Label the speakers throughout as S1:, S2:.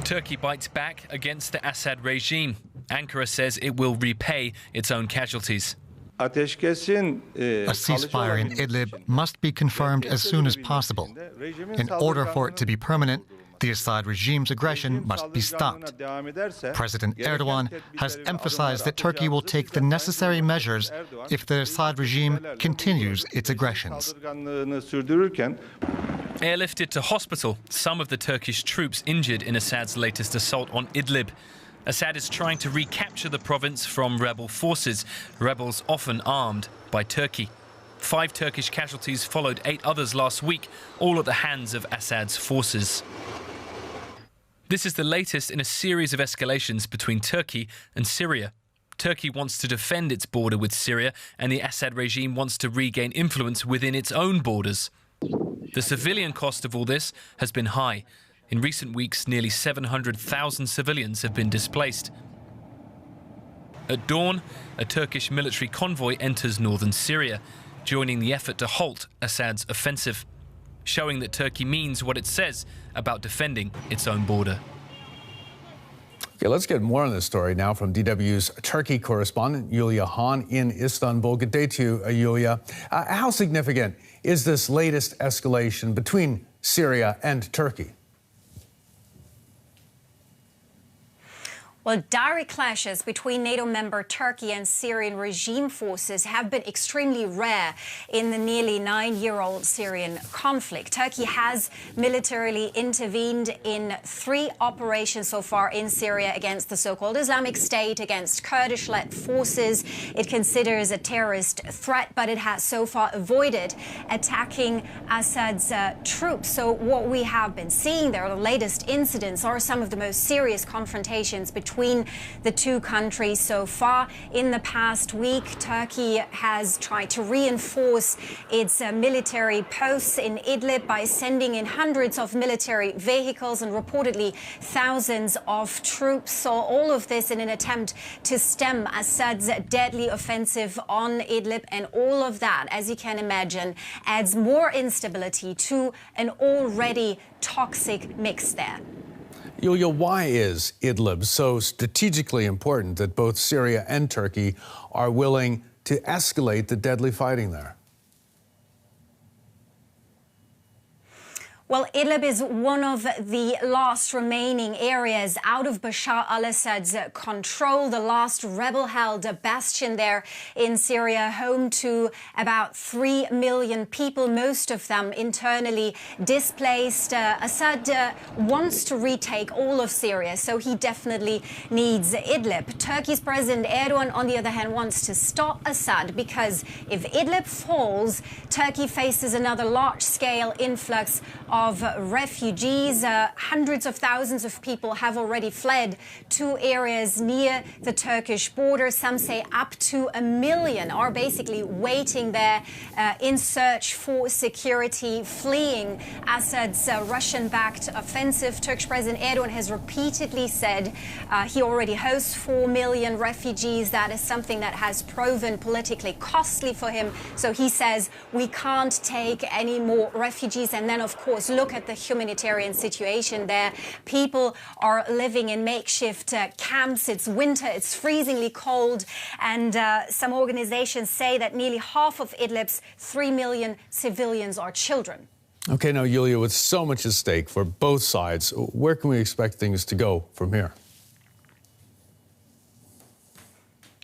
S1: Turkey bites back against the Assad regime. Ankara says it will repay its own casualties.
S2: A ceasefire in Idlib must be confirmed as soon as possible. In order for it to be permanent, the Assad regime's aggression must be stopped. President Erdogan has emphasized that Turkey will take the necessary measures if the Assad regime continues its aggressions.
S1: Airlifted to hospital, some of the Turkish troops injured in Assad's latest assault on Idlib. Assad is trying to recapture the province from rebel forces, rebels often armed by Turkey. 5 Turkish casualties followed 8 others last week, all at the hands of Assad's forces. This is the latest in a series of escalations between Turkey and Syria. Turkey wants to defend its border with Syria, and the Assad regime wants to regain influence within its own borders. The civilian cost of all this has been high. In recent weeks, nearly 700,000 civilians have been displaced. At dawn, a Turkish military convoy enters northern Syria, joining the effort to halt Assad's offensive, showing that Turkey means what it says about defending its own border.
S3: Okay, let's get more on this story now from DW's Turkey correspondent, Yulia Han in Istanbul. Good day to you, Yulia. How significant is this latest escalation between Syria and Turkey?
S4: Well, direct clashes between NATO member Turkey and Syrian regime forces have been extremely rare in the nearly 9-year-old Syrian conflict. Turkey has militarily intervened in 3 operations so far in Syria against the so-called Islamic State, against Kurdish-led forces it considers a terrorist threat, but it has so far avoided attacking Assad's troops. So what we have been seeing there, the latest incidents, are some of the most serious confrontations between the 2 countries so far. In the past week, Turkey has tried to reinforce its military posts in Idlib by sending in hundreds of military vehicles and reportedly thousands of troops. So all of this in an attempt to stem Assad's deadly offensive on Idlib, and all of that, as you can imagine, adds more instability to an already toxic mix there.
S3: Yulia, why is Idlib so strategically important that both Syria and Turkey are willing to escalate the deadly fighting there?
S4: Well, Idlib is one of the last remaining areas out of Bashar al-Assad's control, the last rebel-held bastion there in Syria, home to about 3 million people, most of them internally displaced. Assad wants to retake all of Syria, so he definitely needs Idlib. Turkey's President Erdogan, on the other hand, wants to stop Assad because if Idlib falls, Turkey faces another large-scale influx of refugees. Hundreds of thousands of people have already fled to areas near the Turkish border. Some say up to 1 million are basically waiting there in search for security, fleeing Assad's Russian-backed offensive. Turkish President Erdogan has repeatedly said he already hosts 4 million refugees. That is something that has proven politically costly for him. So he says we can't take any more refugees. And then, of course, look at the humanitarian situation there. People are living in makeshift camps. It's winter, it's freezingly cold, and some organizations say that nearly half of Idlib's 3 million civilians are children.
S3: Okay, now, Yulia, with so much at stake for both sides, where can we expect things to go from here?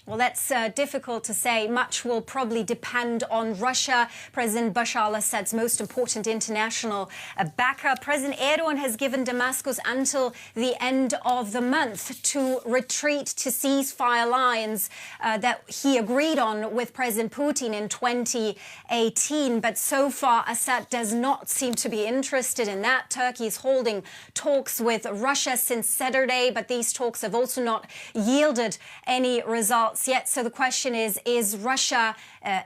S4: Well, that's difficult to say. Much will probably depend on Russia, President Bashar al-Assad's most important international backer. President Erdogan has given Damascus until the end of the month to retreat to ceasefire lines that he agreed on with President Putin in 2018. But so far, Assad does not seem to be interested in that. Turkey is holding talks with Russia since Saturday, but these talks have also not yielded any results yet. So the question is Russia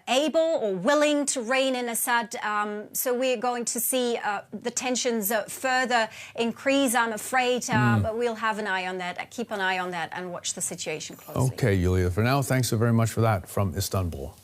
S4: able or willing to rein in Assad? So we're going to see the tensions further increase, I'm afraid, but we'll have an eye on that, keep an eye on that and watch the situation closely.
S3: Okay, Yulia, for now, thanks so very much for that from Istanbul.